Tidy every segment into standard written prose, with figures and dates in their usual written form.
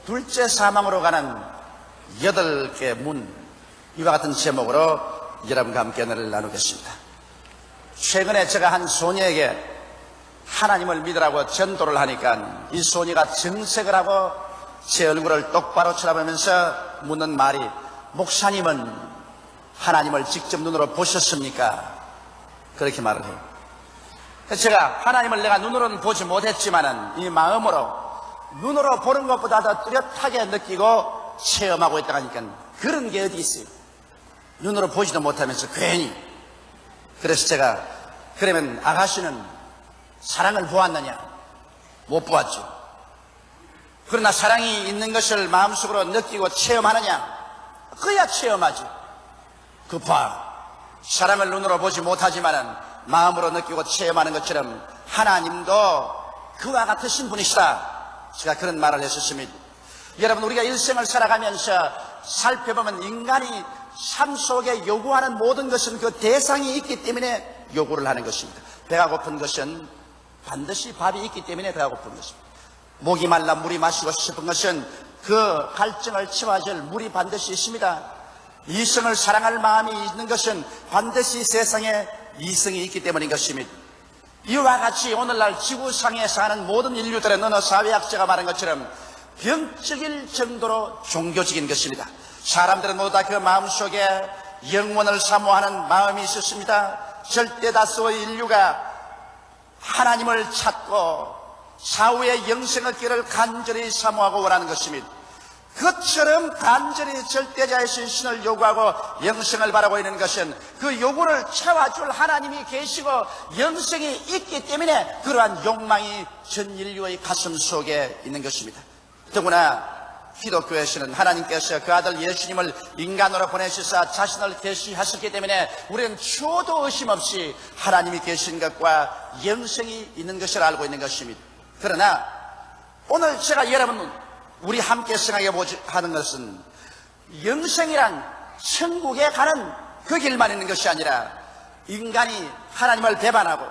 둘째 사망으로 가는 8개 문, 이와 같은 제목으로 여러분과 함께 은혜를 나누겠습니다. 최근에 제가 한 소녀에게 하나님을 믿으라고 전도를 하니까 이 소녀가 정색을 하고 제 얼굴을 똑바로 쳐다보면서 묻는 말이, 목사님은 하나님을 직접 눈으로 보셨습니까? 그렇게 말을 해요. 제가 하나님을 내가 눈으로는 보지 못했지만은 이 마음으로 눈으로 보는 것보다 더 뚜렷하게 느끼고 체험하고 있다고 하니까 그런 게 어디 있어요? 눈으로 보지도 못하면서 괜히. 그래서 제가, 그러면 아가씨는 사랑을 보았느냐? 못 보았죠. 그러나 사랑이 있는 것을 마음속으로 느끼고 체험하느냐? 그야 체험하죠. 그 봐, 사랑을 눈으로 보지 못하지만은 마음으로 느끼고 체험하는 것처럼 하나님도 그와 같으신 분이시다. 제가 그런 말을 했었습니다. 여러분, 우리가 일생을 살아가면서 살펴보면 인간이 삶 속에 요구하는 모든 것은 그 대상이 있기 때문에 요구를 하는 것입니다. 배가 고픈 것은 반드시 밥이 있기 때문에 배가 고픈 것입니다. 목이 말라 물이 마시고 싶은 것은 그 갈증을 채워줄 물이 반드시 있습니다. 이성을 사랑할 마음이 있는 것은 반드시 세상에 이성이 있기 때문인 것입니다. 이와 같이 오늘날 지구상에 사는 모든 인류들의 어느 사회학자가 말한 것처럼 병적일 정도로 종교적인 것입니다. 사람들은 모두 다 그 마음속에 영원을 사모하는 마음이 있었습니다. 절대 다수의 인류가 하나님을 찾고 사후의 영생의 길을 간절히 사모하고 원하는 것입니다. 그처럼 간절히 절대자이신 신을 요구하고 영생을 바라고 있는 것은 그 요구를 채워줄 하나님이 계시고 영생이 있기 때문에 그러한 욕망이 전 인류의 가슴 속에 있는 것입니다. 더구나 기독교에서는 하나님께서 그 아들 예수님을 인간으로 보내시사 자신을 계시하셨기 때문에 우리는 추호도 의심 없이 하나님이 계신 것과 영생이 있는 것을 알고 있는 것입니다. 그러나 오늘 제가 여러분 우리 함께 생각해 하는 것은 영생이란 천국에 가는 그 길만 있는 것이 아니라 인간이 하나님을 배반하고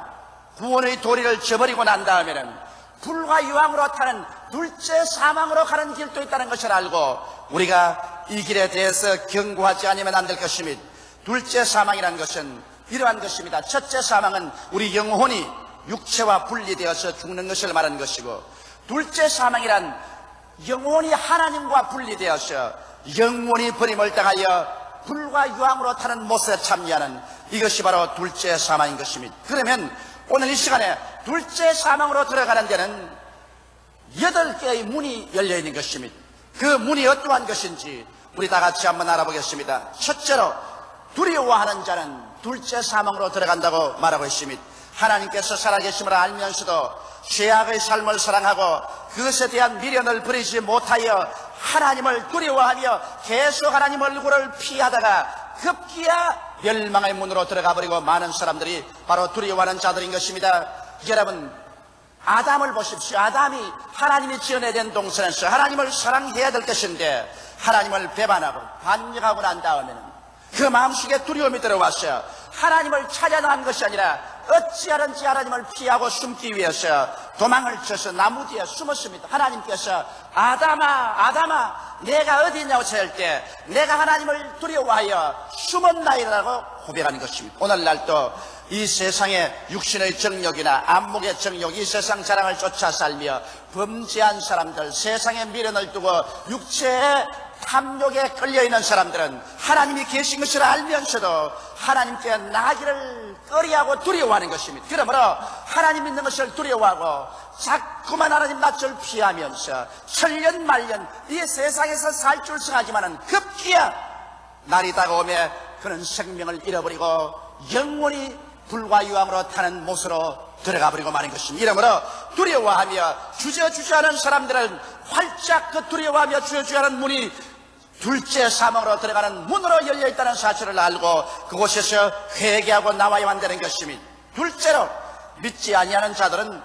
구원의 도리를 저버리고 난 다음에는 불과 유황으로 타는 둘째 사망으로 가는 길도 있다는 것을 알고 우리가 이 길에 대해서 경고하지 않으면 안 될 것입니다. 둘째 사망이라는 것은 이러한 것입니다. 첫째 사망은 우리 영혼이 육체와 분리되어서 죽는 것을 말하는 것이고, 둘째 사망이란 영혼이 하나님과 분리되어서 영원히 버림을 당하여 불과 유황으로 타는 못에 참여하는 이것이 바로 둘째 사망인 것입니다. 그러면 오늘 이 시간에 둘째 사망으로 들어가는 데는 8개의 문이 열려있는 것입니다. 그 문이 어떠한 것인지 우리 다 같이 한번 알아보겠습니다. 첫째로 두려워하는 자는 둘째 사망으로 들어간다고 말하고 있습니다. 하나님께서 살아계심을 알면서도 죄악의 삶을 사랑하고 그것에 대한 미련을 버리지 못하여 하나님을 두려워하며 계속 하나님 얼굴을 피하다가 급기야 멸망의 문으로 들어가 버리고 많은 사람들이 바로 두려워하는 자들인 것입니다. 여러분, 아담을 보십시오. 아담이 하나님이 지어내된 동산에서 하나님을 사랑해야 될 것인데 하나님을 배반하고 반역하고 난 다음에는 그 마음속에 두려움이 들어왔어요. 하나님을 찾아 나간 것이 아니라 어찌하든지 하나님을 피하고 숨기 위해서 도망을 쳐서 나무 뒤에 숨었습니다. 하나님께서 아담아 내가 어디 있냐고 찾을 때 내가 하나님을 두려워하여 숨었나이라고 고백하는 것입니다. 오늘날도 이 세상의 육신의 정욕이나 안목의 정욕, 이 세상 자랑을 쫓아 살며 범죄한 사람들, 세상의 미련을 두고 육체의 탐욕에 끌려있는 사람들은 하나님이 계신 것을 알면서도 하나님께 나가기를 꺼리하고 두려워하는 것입니다. 그러므로 하나님 믿는 것을 두려워하고 자꾸만 하나님 낯을 피하면서 천년만년 이 세상에서 살 줄 생각하지만은 급기야 날이 다가오며 그는 생명을 잃어버리고 영원히 불과 유황으로 타는 못으로 들어가 버리고 마는 것입니다. 이러므로 두려워하며 주저주저하는 사람들은 활짝 그 두려워하며 주저주저하는 문이 둘째 사망으로 들어가는 문으로 열려있다는 사실을 알고 그곳에서 회개하고 나와야만 되는 것입니다. 둘째로 믿지 아니하는 자들은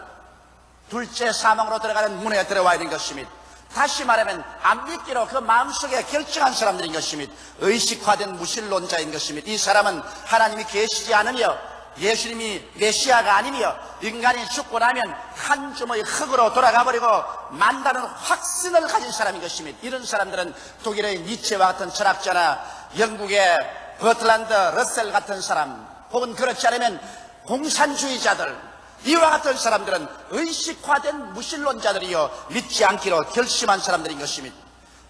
둘째 사망으로 들어가는 문에 들어와야 되는 것입니다. 다시 말하면 안 믿기로 그 마음속에 결정한 사람들인 것입니다. 의식화된 무신론자인 것입니다. 이 사람은 하나님이 계시지 않으며 예수님이 메시아가 아니며 인간이 죽고 나면 한 주머니 흙으로 돌아가버리고 만다는 확신을 가진 사람인 것입니다. 이런 사람들은 독일의 니체와 같은 철학자나 영국의 버틀란드 러셀 같은 사람, 혹은 그렇지 않으면 공산주의자들, 이와 같은 사람들은 의식화된 무신론자들이요 믿지 않기로 결심한 사람들인 것입니다.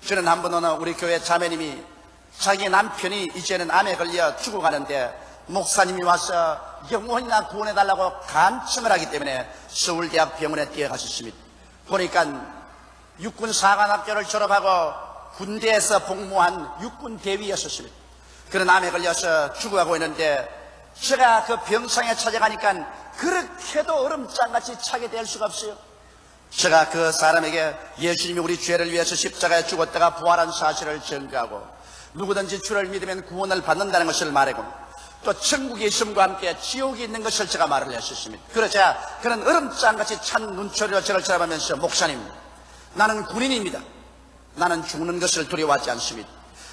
저는 한 번 우리 교회 자매님이 자기 남편이 이제는 암에 걸려 죽어가는데 목사님이 와서 영혼이나 구원해달라고 간청을 하기 때문에 서울대학 병원에 뛰어가셨습니다. 보니까 육군사관학교를 졸업하고 군대에서 복무한 육군대위였었습니다. 그런 암에 걸려서 죽어가고 있는데 제가 그 병상에 찾아가니까 그렇게도 얼음장같이 차게 될 수가 없어요. 제가 그 사람에게 예수님이 우리 죄를 위해서 십자가에 죽었다가 부활한 사실을 전가하고 누구든지 주를 믿으면 구원을 받는다는 것을 말하고 또 천국이 있음과 함께 지옥이 있는 것을 제가 말을 했었습니다. 그러자 그는 얼음장같이 찬 눈초리로 저를 쳐다보면서 목사님, 나는 군인입니다. 나는 죽는 것을 두려워하지 않습니다.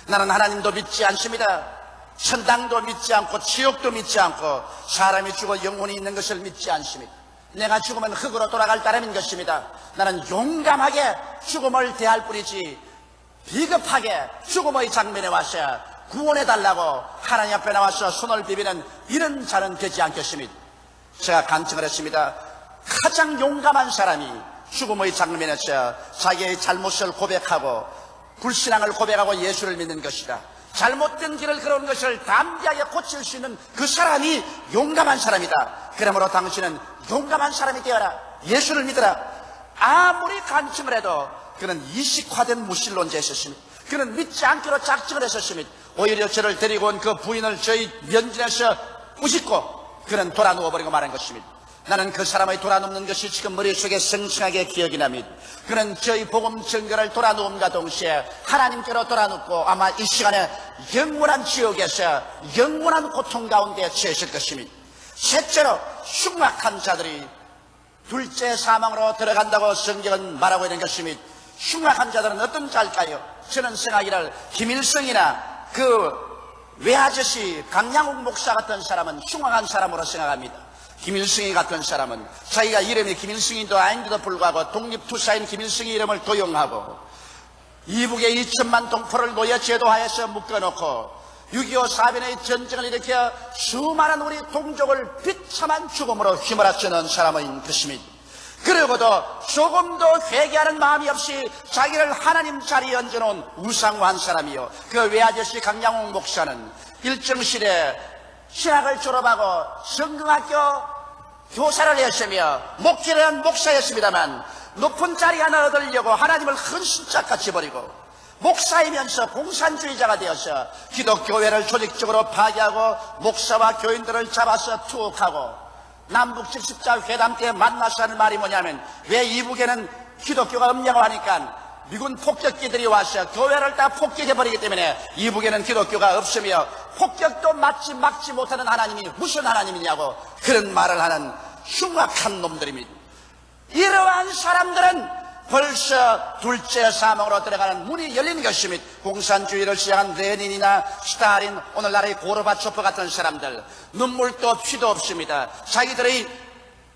나는 하나님도 믿지 않습니다. 천당도 믿지 않고 지옥도 믿지 않고 사람이 죽어 영혼이 있는 것을 믿지 않습니다. 내가 죽으면 흙으로 돌아갈 따름인 것입니다. 나는 용감하게 죽음을 대할 뿐이지 비겁하게 죽음의 장면에 와서 구원해달라고 하나님 앞에 나와서 손을 비비는 이런 자는 되지 않겠습니다. 제가 간청을 했습니다. 가장 용감한 사람이 죽음의 장면에서 자기의 잘못을 고백하고 불신앙을 고백하고 예수를 믿는 것이다. 잘못된 길을 걸어온 것을 담대하게 고칠 수 있는 그 사람이 용감한 사람이다. 그러므로 당신은 용감한 사람이 되어라. 예수를 믿어라. 아무리 간청을 해도 그는 이식화된 무신론자였습니다. 그는 믿지 않기로 작정을 했었습니다. 오히려 저를 데리고 온 그 부인을 저희 면전에서 뿌짓고 그는 돌아 누워버리고 말한 것입니다. 나는 그 사람의 돌아 눕는 것이 지금 머릿속에 생생하게 기억이 납니다. 그는 저희 복음 증거를 돌아 누움과 동시에 하나님께로 돌아 눕고 아마 이 시간에 영원한 지옥에서 영원한 고통 가운데 처했을 것입니다. 셋째로 흉악한 자들이 둘째 사망으로 들어간다고 성경은 말하고 있는 것입니다. 흉악한 자들은 어떤 자일까요? 저는 생각이를 김일성이나 그 외아저씨 강양욱 목사 같은 사람은 흉악한 사람으로 생각합니다. 김일성이 같은 사람은 자기가 이름이 김일성인도 아닌데도 불구하고 독립투사인 김일성의 이름을 도용하고 이북에 2천만 동포를 노예 제도하에서 묶어놓고 6.25 사변의 전쟁을 일으켜 수많은 우리 동족을 비참한 죽음으로 휘몰아치는 사람인 것입니다. 그러고도 조금도 회개하는 마음이 없이 자기를 하나님 자리에 얹어놓은 우상화한 사람이요, 그 외아저씨 강양욱 목사는 일정실에 신학을 졸업하고 성경학교 교사를 했으며 목회를 한 목사였습니다만 높은 자리 하나 얻으려고 하나님을 헌신짝같이 버리고 목사이면서 공산주의자가 되어서 기독교회를 조직적으로 파괴하고 목사와 교인들을 잡아서 투옥하고 남북 70자 회담 때 만나서 하는 말이 뭐냐면, 왜 이북에는 기독교가 없냐고 하니까 미군 폭격기들이 와서 교회를 다 폭격해버리기 때문에 이북에는 기독교가 없으며 폭격도 막지 못하는 하나님이 무슨 하나님이냐고 그런 말을 하는 흉악한 놈들입니다. 이러한 사람들은 벌써 둘째 사망으로 들어가는 문이 열린 것입니다. 공산주의를 시작한 레닌이나 스탈린, 오늘날의 고르바초프 같은 사람들, 눈물도 피도 없습니다. 자기들의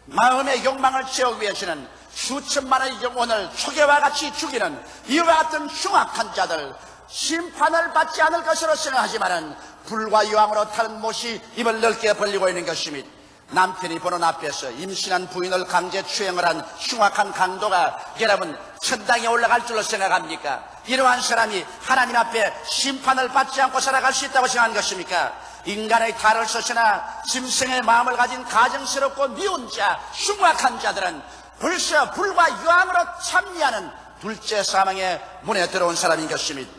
마음의 욕망을 채우기 위해서는 수천만의 영혼을 초계와 같이 죽이는 이와 같은 흉악한 자들, 심판을 받지 않을 것으로 생각하지만은 불과 유황으로 타는 못이 입을 넓게 벌리고 있는 것입니다. 남편이 보는 앞에서 임신한 부인을 강제 추행을 한 흉악한 강도가 여러분 천당에 올라갈 줄로 생각합니까? 이러한 사람이 하나님 앞에 심판을 받지 않고 살아갈 수 있다고 생각하는 것입니까? 인간의 탈을 써서나 짐승의 마음을 가진 가정스럽고 미운 자, 흉악한 자들은 벌써 불과 유황으로 참여하는 둘째 사망의 문에 들어온 사람인 것입니다.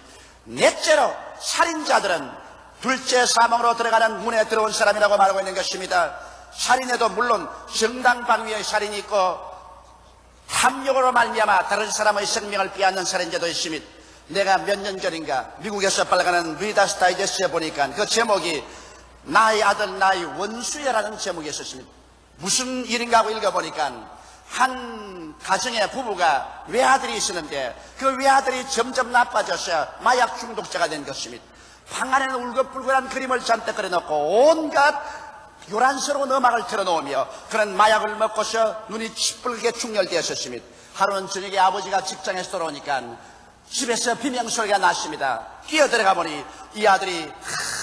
넷째로 살인자들은 둘째 사망으로 들어가는 문에 들어온 사람이라고 말하고 있는 것입니다. 살인에도 물론 정당방위의 살인이 있고 탐욕으로 말미암아 다른 사람의 생명을 빼앗는 살인죄도 있습니다. 내가 몇 년 전인가 미국에서 발간하는 리더스 다이제스트에 보니까 그 제목이 나의 아들 나의 원수야라는 제목이 있었습니다. 무슨 일인가 하고 읽어보니까 한 가정의 부부가 외아들이 있었는데 그 외아들이 점점 나빠져서 마약 중독자가 된 것입니다. 방 안에는 울긋불긋한 그림을 잔뜩 그려놓고 온갖 요란스러운 음악을 틀어놓으며 그는 마약을 먹고서 눈이 시뻘게 충혈되었으며 하루는 저녁에 아버지가 직장에서 돌아오니까 집에서 비명소리가 났습니다. 뛰어들어가 보니 이 아들이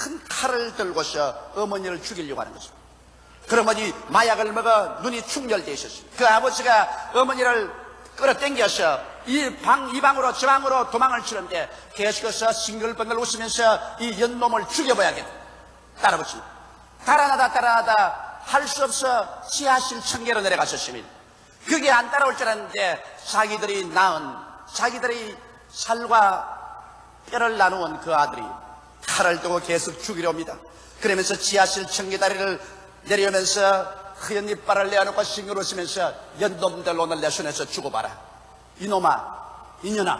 큰 칼을 들고서 어머니를 죽이려고 하는 것입니다. 그 어머니 마약을 먹어 눈이 충혈되어 있었습니다. 그 아버지가 어머니를 끌어당겨서 이 방으로 저 방으로 도망을 치는데 계속해서 싱글벙글 웃으면서 이 연놈을 죽여봐야겠다 따라붙입니다. 달아나다 할 수 없어 지하실 층계로 내려갔었습니다. 그게 안 따라올 줄 알았는데 자기들이 낳은 자기들이 살과 뼈를 나누은 그 아들이 칼을 두고 계속 죽이려 합니다. 그러면서 지하실 층계다리를 내려오면서 흐연 이빨을 내어놓고 싱글 웃으면서 연놈들 오늘 내 손에서 죽어봐라. 이놈아 이년아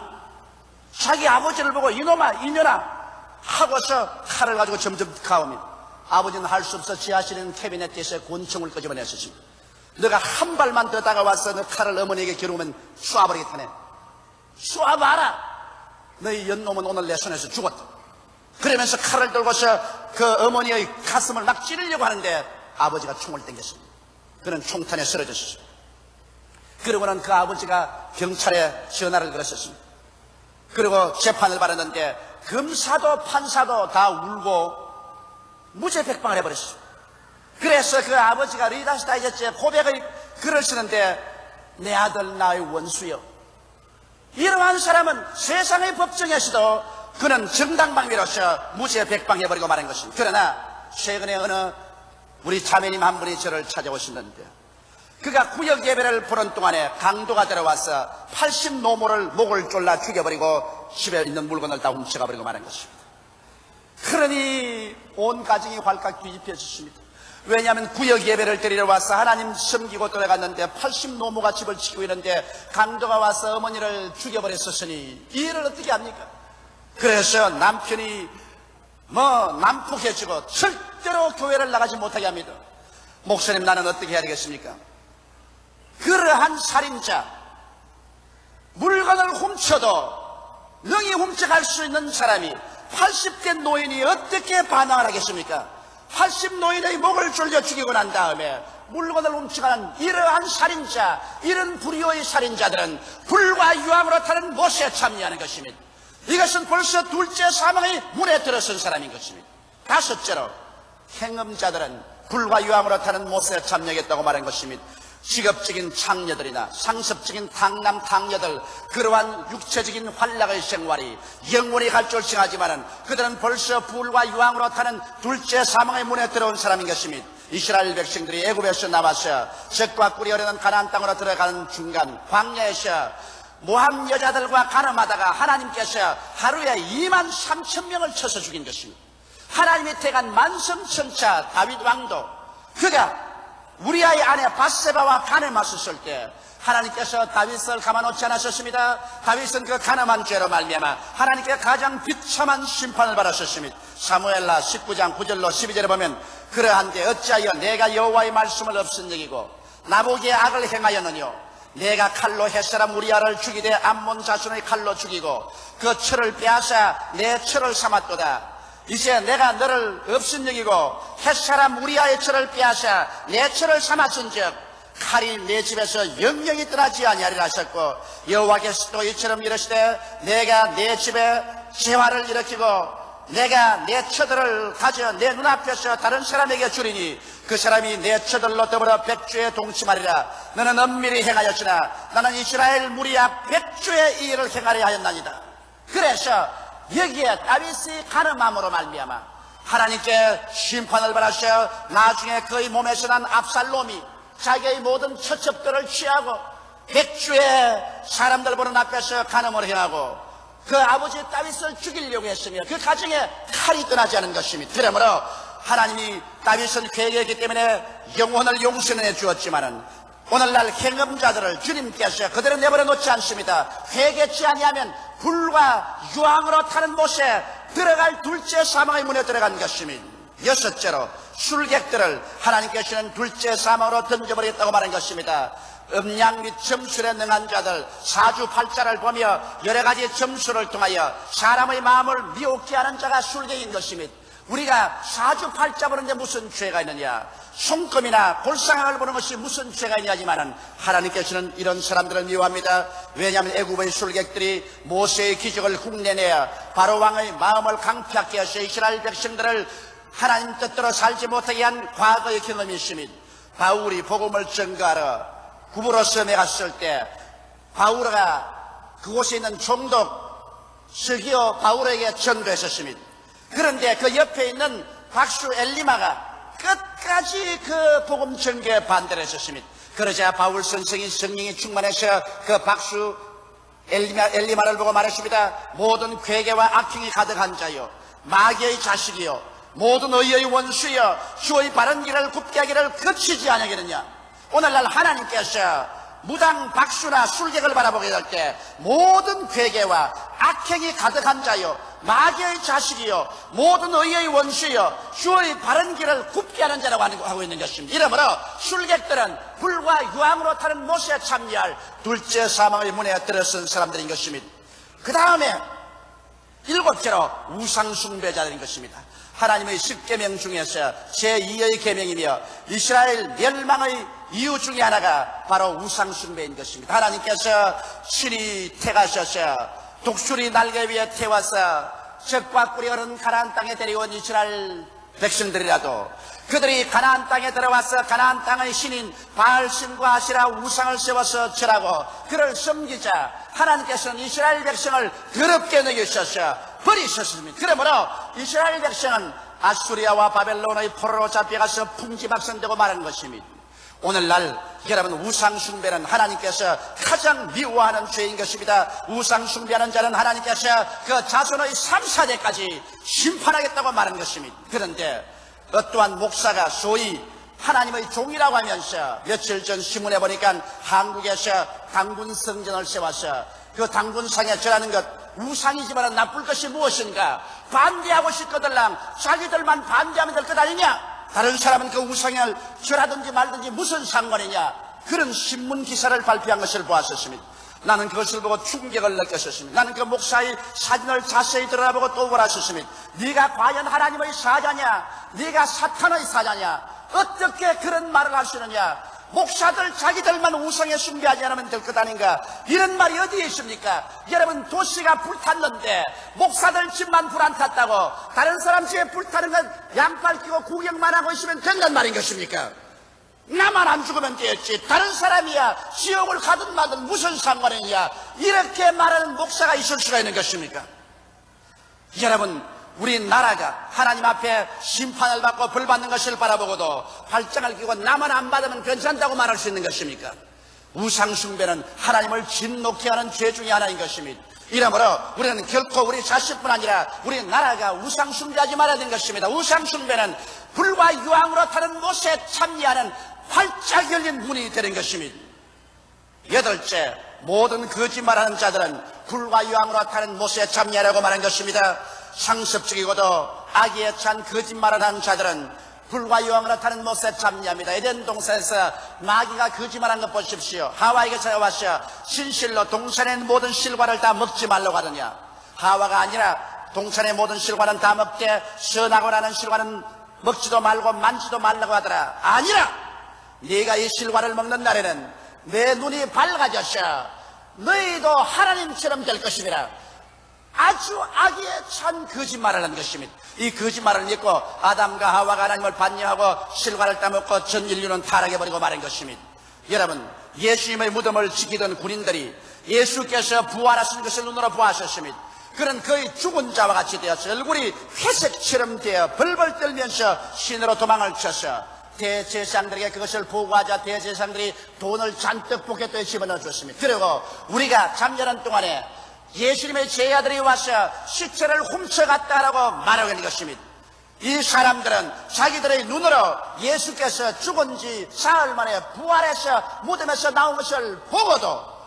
자기 아버지를 보고 이놈아 이년아 하고서 칼을 가지고 점점 가옵니다. 아버지는 할 수 없어 지하실인 캐비넷에서 권총을 끄집어냈었습니다. 너가 한 발만 더 다가와서 너 칼을 어머니에게 겨루면 쏴버리겠다네. 쏴봐라. 너희 연놈은 오늘 내 손에서 죽었다. 그러면서 칼을 들고서 그 어머니의 가슴을 막 찌르려고 하는데 아버지가 총을 땡겼습니다. 그는 총탄에 쓰러졌습니다. 그러고는 그 아버지가 경찰에 전화를 걸었습니다. 그리고 재판을 받았는데 검사도 판사도 다 울고 무죄 백방을 해버렸습니다. 그래서 그 아버지가 리더스 다이저트에 고백의 글을 쓰는데 내 아들 나의 원수여, 이러한 사람은 세상의 법정에서도 그는 정당방위로서 무죄 백방해버리고 말한 것입니다. 그러나 최근에 어느 우리 자매님 한 분이 저를 찾아오셨는데 그가 구역 예배를 보는 동안에 강도가 들어와서 80노모를 목을 졸라 죽여버리고 집에 있는 물건을 다 훔쳐가버리고 말한 것입니다. 그러니 온 가정이 활짝 뒤집혀졌습니다. 왜냐하면 구역 예배를 드리러 와서 하나님 섬기고 돌아갔는데 80노모가 집을 치고 있는데 강도가 와서 어머니를 죽여버렸었으니 이 일을 어떻게 합니까? 그래서 남편이 난폭해지고 절대로 교회를 나가지 못하게 합니다. 목사님, 나는 어떻게 해야 되겠습니까? 그러한 살인자, 물건을 훔쳐도 능히 훔쳐갈 수 있는 사람이 80대 노인이 어떻게 반항을 하겠습니까? 80노인의 목을 졸려 죽이고 난 다음에 물건을 훔쳐가는 이러한 살인자, 이런 불의의 살인자들은 불과 유황으로 타는 못에 참여하는 것입니다. 이것은 벌써 둘째 사망의 문에 들어선 사람인 것입니다. 다섯째로 행음자들은 불과 유황으로 타는 못에 참여하겠다고 말한 것입니다. 직업적인 창녀들이나 상습적인 탕남 탕녀들, 그러한 육체적인 활락의 생활이 영원히 갈 줄 생각하지만은 그들은 벌써 불과 유황으로 타는 둘째 사망의 문에 들어온 사람인 것입니다. 이스라엘 백성들이 애굽에서 나와서 젖과 꿀이 흐르는 가나안 땅으로 들어가는 중간 광야에서 모함 여자들과 가늠하다가 하나님께서 하루에 23,000명을 쳐서 죽인 것입니다. 하나님이 택한 만성천차 다윗 왕도 그가 우리아의 아내 밧세바와 가늠하셨을 때 하나님께서 다윗을 가만놓지 않으셨습니다. 다윗은 그 가늠한 죄로 말미암아 하나님께 가장 비참한 심판을 받았었습니다. 사무엘하 19장 9절로 12절에 보면 그러한데 어찌하여 내가 여호와의 말씀을 없은여기고 나보기에 악을 행하였느뇨. 내가 칼로 햇사람 우리아를 죽이되 암몬 자손의 칼로 죽이고 그 철을 빼앗아 내 철을 삼았도다. 이제 내가 너를 없은여기고 햇사람 우리아의 철을 빼앗아 내 철을 삼았은즉 칼이 내 집에서 영영이 떠나지 아니하리라 하셨고 여호와께서 또 이처럼 이르시되 내가 내 집에 재화를 일으키고 내가 내 처들을 가져 내 눈앞에서 다른 사람에게 주리니 그 사람이 내 처들로 더불어 백주에 동침하리라. 너는 엄밀히 행하였으나 나는 이스라엘 무리야 백주의 이 일을 행하려 하였나이다. 그래서 여기에 다윗이 가늠함으로 말미암아 하나님께 심판을 받으셔 나중에 그의 몸에서 난 압살롬이 자기의 모든 처첩들을 취하고 백주의 사람들 보는 앞에서 가늠을 행하고 그 아버지 다윗을 죽이려고 했으며 그 가정에 칼이 떠나지 않은 것입니다. 그러므로 하나님이 다윗은 회개했기 때문에 영혼을 용서해 주었지만은 오늘날 행음자들을 주님께서 그대로 내버려 놓지 않습니다. 회개치 아니하면 불과 유황으로 타는 못에 들어갈 둘째 사망의 문에 들어간 것입니다. 여섯째로 술객들을 하나님께서는 둘째 사망으로 던져버리겠다고 말한 것입니다. 음양 및 점술에 능한 자들 사주팔자를 보며 여러 가지 점술을 통하여 사람의 마음을 미혹게 하는 자가 술객인 것입니다. 우리가 사주팔자 보는데 무슨 죄가 있느냐, 손금이나 골상학을 보는 것이 무슨 죄가 있냐지만은 하나님께서는 이런 사람들을 미워합니다. 왜냐하면 애굽의 술객들이 모세의 기적을 흉내내어 바로 왕의 마음을 강피하게 하셔 이스라엘 백성들을 하나님 뜻대로 살지 못하게 한 과거의 경험이 있으면 바울이 복음을 전가하러 구부로 섬에 갔을 때 바울가 그곳에 있는 총독 스기오 바울에게 전도했었습니다. 그런데 그 옆에 있는 박수 엘리마가 끝까지 그 복음 전개에 반대를 했었습니다. 그러자 바울 선생이 성령이 충만해서 그 박수 엘리마를 보고 말했습니다. 모든 괴계와 악행이 가득한 자요, 마귀의 자식이요, 모든 의의 원수여, 주의 바른 길을 굽게 하기를 거치지 아니하겠느냐. 오늘날 하나님께서 무당 박수나 술객을 바라보게 될 때 모든 괴계와 악행이 가득한 자요, 마귀의 자식이요, 모든 의의 원수요, 주의 바른 길을 굽게 하는 자라고 하고 있는 것입니다. 이러므로 술객들은 불과 유황으로 타는 못에 참여할 둘째 사망의 문에 들어선 사람들인 것입니다. 그 다음에 일곱째로 우상숭배자들인 것입니다. 하나님의 10계명 중에서 제2의 계명이며 이스라엘 멸망의 이유 중에 하나가 바로 우상숭배인 것입니다. 하나님께서 신이 태가셔서 독수리 날개 위에 태워서 적과 꿀이 흐르는 가나안 땅에 데려온 이스라엘 백성들이라도 그들이 가나안 땅에 들어와서 가나안 땅의 신인 바알신과 아시라 우상을 세워서 절하고 그를 섬기자 하나님께서는 이스라엘 백성을 더럽게 여기셔서 버리셨습니다. 그러므로 이스라엘 백성은 아수리아와 바벨론의 포로로 잡혀가서 풍지박산되고 말한 것입니다. 오늘날 여러분, 우상숭배는 하나님께서 가장 미워하는 죄인 것입니다. 우상숭배하는 자는 하나님께서 그 자손의 3, 4대까지 심판하겠다고 말한 것입니다. 그런데 어떠한 목사가 소위 하나님의 종이라고 하면서 며칠 전 신문에 보니까 한국에서 당군 성전을 세워서 그 당군상에 절하는 것 우상이지만 나쁠 것이 무엇인가, 반대하고 싶거들랑 자기들만 반대하면 될 것 아니냐, 다른 사람은 그 우상을 절하든지 말든지 무슨 상관이냐, 그런 신문 기사를 발표한 것을 보았었습니다. 나는 그것을 보고 충격을 느꼈었습니다. 나는 그 목사의 사진을 자세히 들여다보고 또 보았었습니다. 네가 과연 하나님의 사자냐, 네가 사탄의 사자냐, 어떻게 그런 말을 할 수 있느냐, 목사들 자기들만 우상에 숭배하지 않으면 될 것 아닌가, 이런 말이 어디에 있습니까? 여러분, 도시가 불탔는데 목사들 집만 불 안 탔다고 다른 사람 집에 불타는 건 양팔 끼고 구경만 하고 있으면 된단 말인 것입니까? 나만 안 죽으면 되었지, 다른 사람이야 지옥을 가든 마든 무슨 상관이냐, 이렇게 말하는 목사가 있을 수가 있는 것입니까? 여러분, 우리나라가 하나님 앞에 심판을 받고 벌 받는 것을 바라보고도 발장을 끼고 나만 안 받으면 괜찮다고 말할 수 있는 것입니까? 우상숭배는 하나님을 진노케 하는 죄 중에 하나인 것입니다. 이러므로 우리는 결코 우리 자식뿐 아니라 우리나라가 우상숭배하지 말아야 되는 것입니다. 우상숭배는 불과 유황으로 타는 못에 참여하는 활짝 열린 문이 되는 것입니다. 여덟째, 모든 거짓말하는 자들은 불과 유황으로 타는 못에 참여하라고 말한 것입니다. 상습적이고도 악의에 찬 거짓말을 하는 자들은 불과 유황으로 타는 못에 참여합니다. 에덴 동산에서 마귀가 거짓말한 것 보십시오. 하와에게 찾아와서 진실로 동산의 모든 실과를 다 먹지 말라고 하느냐, 하와가 아니라 동산의 모든 실과는 다 먹되 선하고 나는 실과는 먹지도 말고 만지도 말라고 하더라. 아니라 네가 이 실과를 먹는 날에는 내 눈이 밝아져서 너희도 하나님처럼 될 것이니라. 아주 악의에 찬 거짓말을 한 것입니다. 이 거짓말을 믿고 아담과 하와가 하나님을 반역하고 실과를 따먹고 전 인류는 타락해버리고 말한 것입니다. 여러분, 예수님의 무덤을 지키던 군인들이 예수께서 부활하신 것을 눈으로 보았었습니다. 그는 거의 죽은 자와 같이 되어서 얼굴이 회색처럼 되어 벌벌 떨면서 신으로 도망을 쳐서 대제사장들에게 그것을 보고하자 대제사장들이 돈을 잔뜩 포켓에 집어넣어 줬습니다. 그리고 우리가 잠자는 동안에 예수님의 제자들이 와서 시체를 훔쳐갔다라고 말하고 있는 것입니다. 이 사람들은 자기들의 눈으로 예수께서 죽은 지 사흘 만에 부활해서 무덤에서 나온 것을 보고도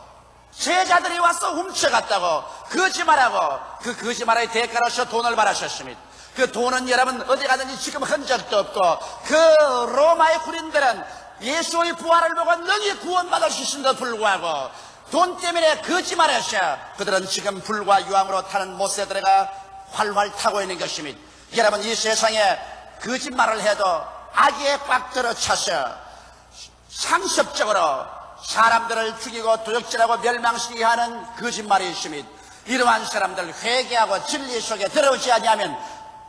제자들이 와서 훔쳐갔다고 거짓말하고 그 거짓말의 대가로서 돈을 받으셨습니다. 그 돈은 여러분 어디 가든지 지금 흔적도 없고 그 로마의 군인들은 예수의 부활을 보고 능히 구원받을 수 있음에도 불구하고 돈 때문에 거짓말했어. 그들은 지금 불과 유황으로 타는 못에 들어가 활활 타고 있는 것입니다. 여러분, 이 세상에 거짓말을 해도 악에 꽉 들어차서 상습적으로 사람들을 죽이고 도적질하고 멸망시키게 하는 거짓말이 있습니다. 이러한 사람들 회개하고 진리 속에 들어오지 아니하면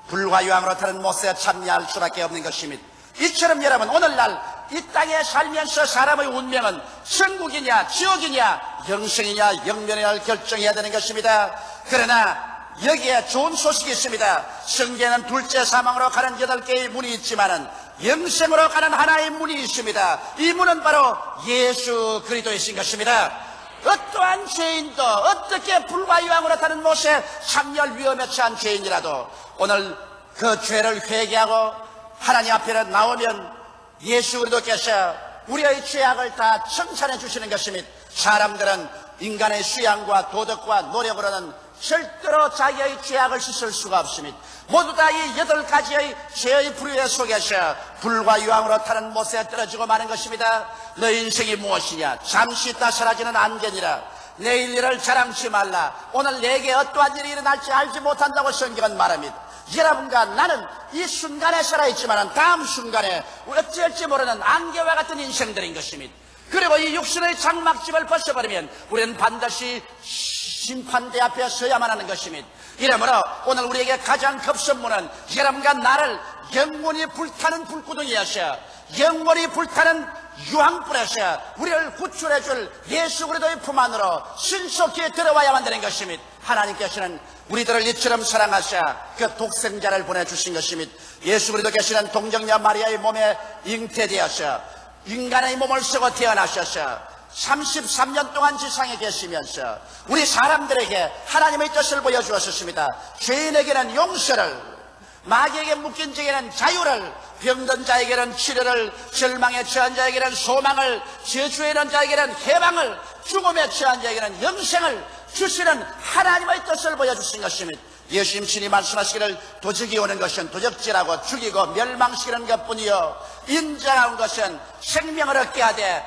불과 유황으로 타는 못에 참여할 수밖에 없는 것입니다. 이처럼 여러분, 오늘날 이 땅에 살면서 사람의 운명은 천국이냐 지옥이냐 영생이냐 영면이냐를 결정해야 되는 것입니다. 그러나 여기에 좋은 소식이 있습니다. 성경에는 둘째 사망으로 가는 8개의 문이 있지만은 영생으로 가는 하나의 문이 있습니다. 이 문은 바로 예수 그리스도이신 것입니다. 어떠한 죄인도, 어떻게 불과 유황으로 타는 못에 참여할 위험에 처한 죄인이라도 오늘 그 죄를 회개하고 하나님 앞에 나오면 예수 그리스도께서 우리의 죄악을 다 청산해 주시는 것입니다. 사람들은 인간의 수양과 도덕과 노력으로는 절대로 자기의 죄악을 씻을 수가 없습니다. 모두 다 이 8가지의 죄의 부류에 속에서 불과 유황으로 타는 못에 떨어지고 마는 것입니다. 너희 인생이 무엇이냐? 잠시 있다 사라지는 안개니라. 내일 일을 자랑치 말라. 오늘 내게 어떠한 일이 일어날지 알지 못한다고 성경은 말합니다. 여러분과 나는 이 순간에 살아있지만 다음 순간에 어찌할지 모르는 안개와 같은 인생들인 것입니다. 그리고 이 육신의 장막집을 벗어버리면 우리는 반드시 심판대 앞에 서야만 하는 것입니다. 이러므로 오늘 우리에게 가장 급선무는 여러분과 나를 영원히 불타는 불구덩이에서, 영원히 불타는 유황불에서 우리를 구출해 줄 예수 그리스도의 품 안으로 신속히 들어와야만 되는 것입니다. 하나님께서는 우리들을 이처럼 사랑하사 그 독생자를 보내주신 것입니다. 예수 그리스도께서는 동정녀 마리아의 몸에 잉태되어서 인간의 몸을 쓰고 태어나셔서 33년 동안 지상에 계시면서 우리 사람들에게 하나님의 뜻을 보여주었습니다. 죄인에게는 용서를, 마귀에게 묶인 자에게는 자유를, 병든 자에게는 치료를, 절망에 처한 자에게는 소망을, 저주에 있는 자에게는 해방을, 죽음에 처한 자에게는 영생을 주시는 하나님의 뜻을 보여주신 것입니다. 예수님 친히 말씀하시기를 도적이 오는 것은 도적질하고 죽이고 멸망시키는 것뿐이요 인자한 것은 생명을 얻게 하되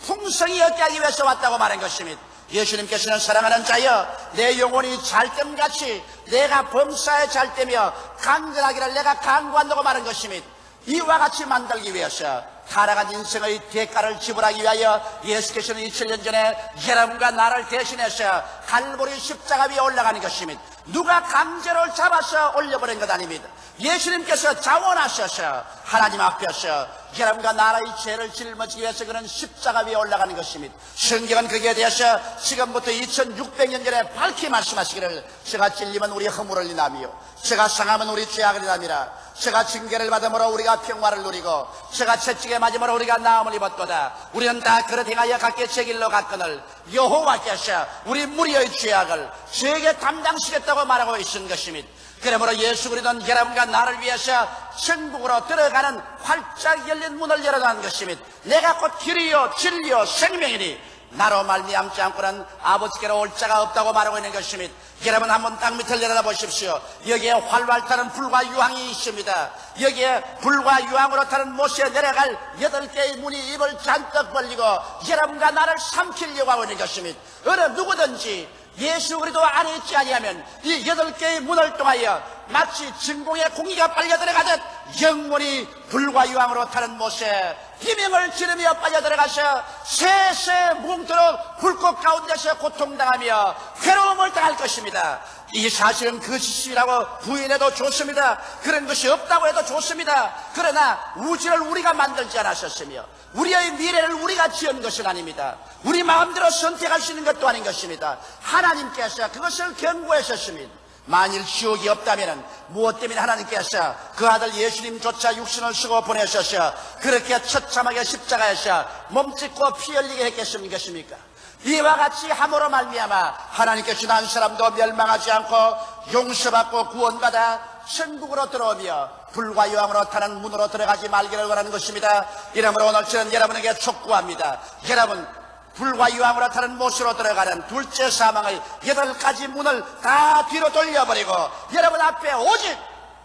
풍성히 얻게 하기 위해서 왔다고 말한 것입니다. 예수님께서는 사랑하는 자여, 내 영혼이 잘됨같이 내가 범사에 잘되며 강건하기를 내가 강구한다고 말한 것입니다. 이와 같이 만들기 위해서 타락한 인생의 대가를 지불하기 위하여 예수께서는 2000년 전에 여러분과 나를 대신해서 갈보리 십자가 위에 올라가는 것입니다. 누가 강제로 잡아서 올려버린 것 아닙니다. 예수님께서 자원하셔서 하나님 앞에서 여러분과 나라의 죄를 짊어지기 위해서 그는 십자가 위에 올라가는 것입니다. 성경은 거기에 대해서 지금부터 2600년 전에 밝히 말씀하시기를 저가 찔리면 우리 허물을 인하며 저가 상하면 우리 죄악을 인함이라. 저가 징계를 받음으로 우리가 평화를 누리고 저가 채찍에 맞음으로 우리가 나음을 입었도다. 우리는 다 그릇 행하여 각기 제 길로 갔거늘 여호와께서 우리 무리의 죄악을 저에게 담당시겠다고 말하고 있는 것입니다. 그러므로 예수 그리스도는 여러분과 나를 위해서 천국으로 들어가는 활짝 열린 문을 열어놓은 것입니다. 내가 곧 길이요 진리요 생명이니 나로 말미암지 않고는 아버지께로 올 자가 없다고 말하고 있는 것입니다. 여러분 한번 땅 밑을 내려다보십시오. 여기에 활활 타는 불과 유황이 있습니다. 여기에 불과 유황으로 타는 못에 내려갈 8개의 문이 입을 잔뜩 벌리고 여러분과 나를 삼키려고 하고 있는 것입니다. 어느 누구든지 예수 그리스도 안에 있지 아니하면 이 8개의 문을 통하여 마치 진공의 공기가 빨려 들어가듯 영원히 불과 유황으로 타는 못에 비명을 지르며 빨려 들어가서 세세 뭉토록 불꽃 가운데서 고통당하며 괴로움을 당할 것입니다. 이 사실은 거짓이라고 부인해도 좋습니다. 그런 것이 없다고 해도 좋습니다. 그러나 우주를 우리가 만들지 않았었으며 우리의 미래를 우리가 지은 것은 아닙니다. 우리 마음대로 선택할 수 있는 것도 아닌 것입니다. 하나님께서 그것을 경고하셨습니다. 만일 지옥이 없다면 무엇 때문에 하나님께서 그 아들 예수님조차 육신을 쓰고 보내셔서 그렇게 처참하게 십자가에서 몸짓고 피 흘리게 했겠습니까? 이와 같이 함으로 말미암아 하나님께서는 한 사람도 멸망하지 않고 용서받고 구원받아 천국으로 들어오며 불과 유황으로 타는 문으로 들어가지 말기를 원하는 것입니다. 이러므로 오늘 저는 여러분에게 촉구합니다. 여러분 불과 유황으로 타는 못으로 들어가는 둘째 사망의 8가지 문을 다 뒤로 돌려버리고 여러분 앞에 오직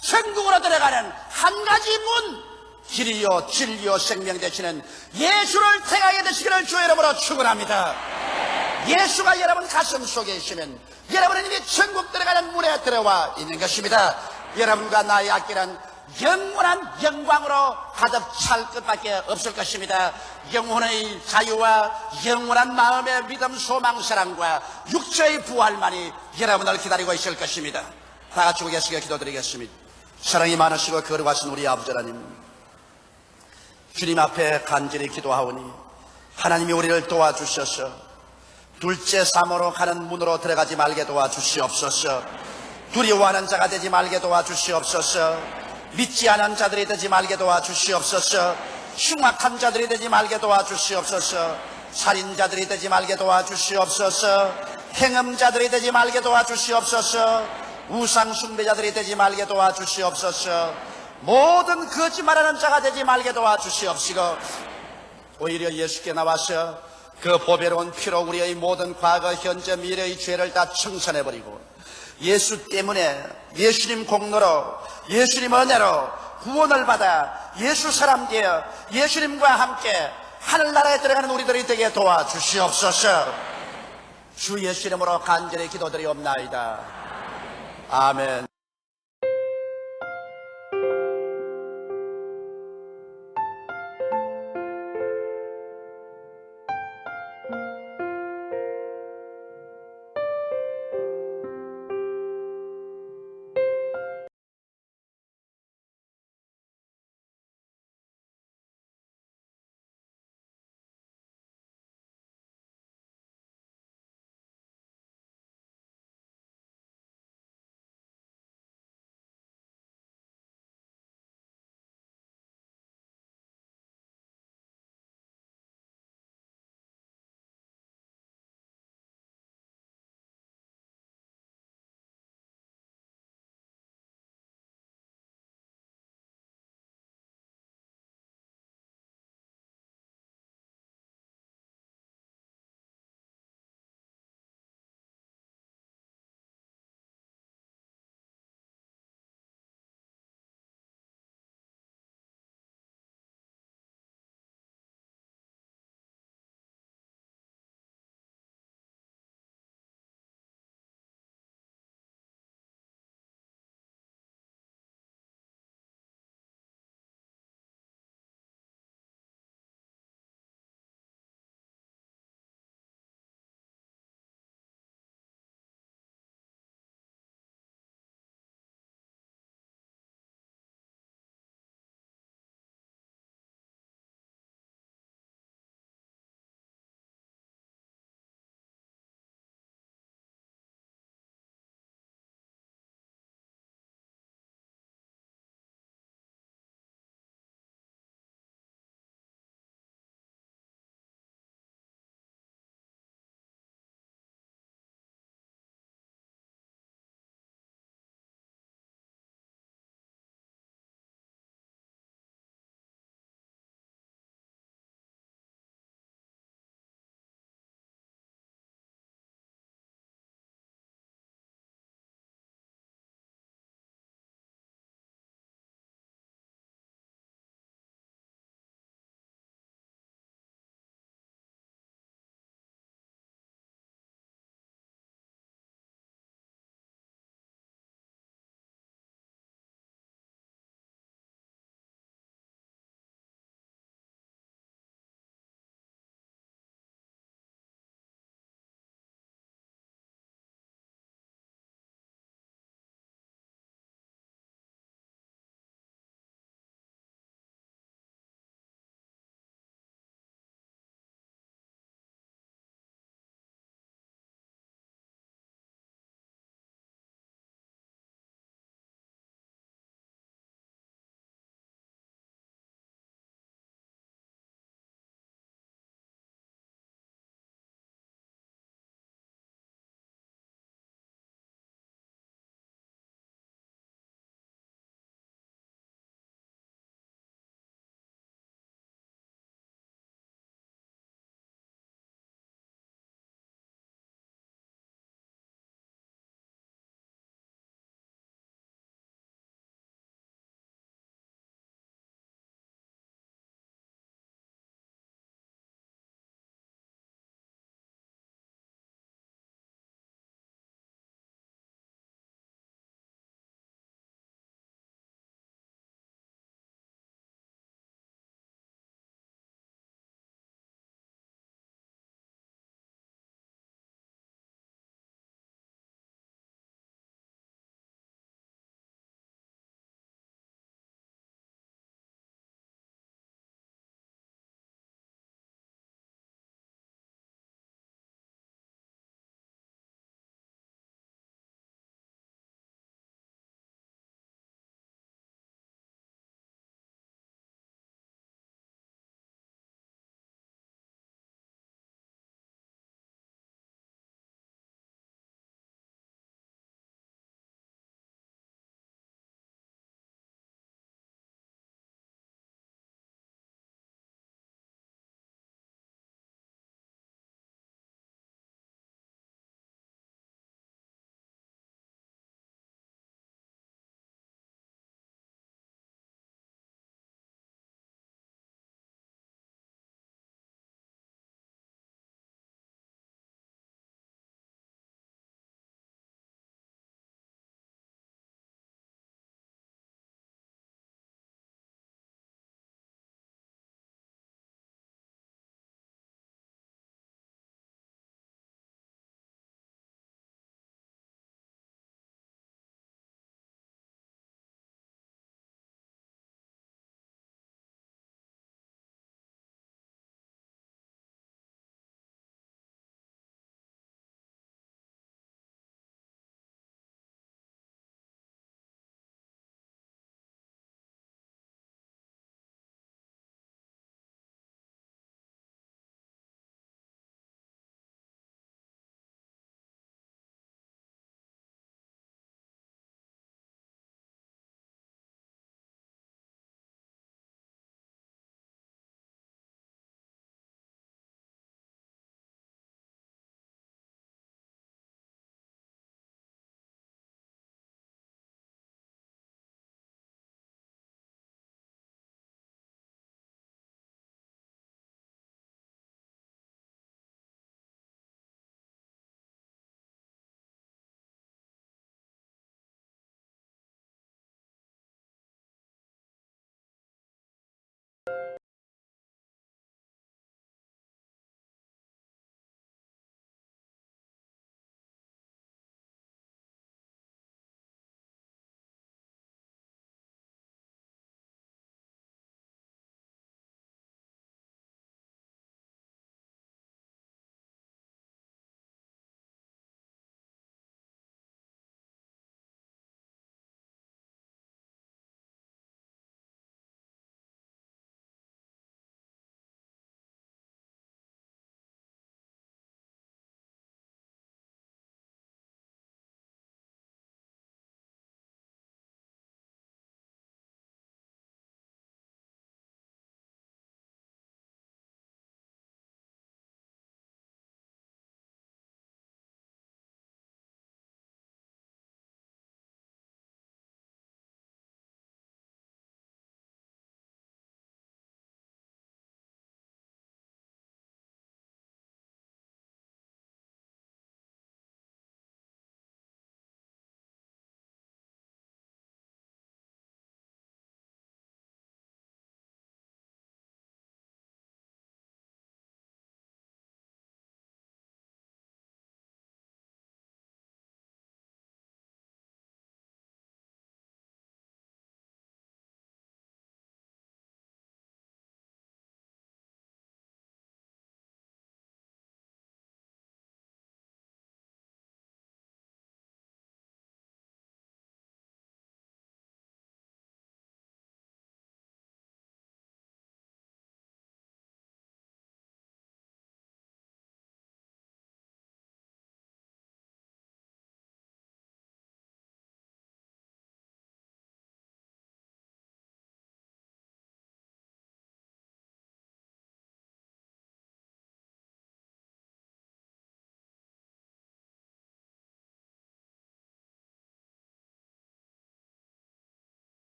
천국으로 들어가는 한 가지 문, 길이요 진리요 생명 되시는 예수를 택하게 되시기를 주의 이름으로 축원합니다. 예수가 여러분 가슴 속에 있으면 여러분은 이미 천국 들어가는 문에 들어와 있는 것입니다. 여러분과 나의 앞길은 영원한 영광으로 가득 찰 것밖에 없을 것입니다. 영혼의 자유와 영원한 마음의 믿음, 소망, 사랑과 육체의 부활만이 여러분을 기다리고 있을 것입니다. 다 같이 고개숙여 기도드리겠습니다. 사랑이 많으시고 거룩하신 우리 아버지 하나님, 주님 앞에 간절히 기도하오니 하나님이 우리를 도와주셔서 둘째 사모로 가는 문으로 들어가지 말게 도와주시옵소서. 두려워하는 자가 되지 말게 도와주시옵소서. 믿지 않은 자들이 되지 말게 도와주시옵소서. 흉악한 자들이 되지 말게 도와주시옵소서. 살인자들이 되지 말게 도와주시옵소서. 행음자들이 되지 말게 도와주시옵소서. 우상 숭배자들이 되지 말게 도와주시옵소서. 모든 거짓말하는 자가 되지 말게 도와주시옵시고 오히려 예수께 나와서 그 보배로운 피로 우리의 모든 과거, 현재, 미래의 죄를 다 청산해버리고 예수 때문에, 예수님 공로로, 예수님 은혜로 구원을 받아 예수 사람 되어 예수님과 함께 하늘나라에 들어가는 우리들이 되게 도와주시옵소서. 주 예수 이름으로 간절히 기도드리옵나이다. 아멘.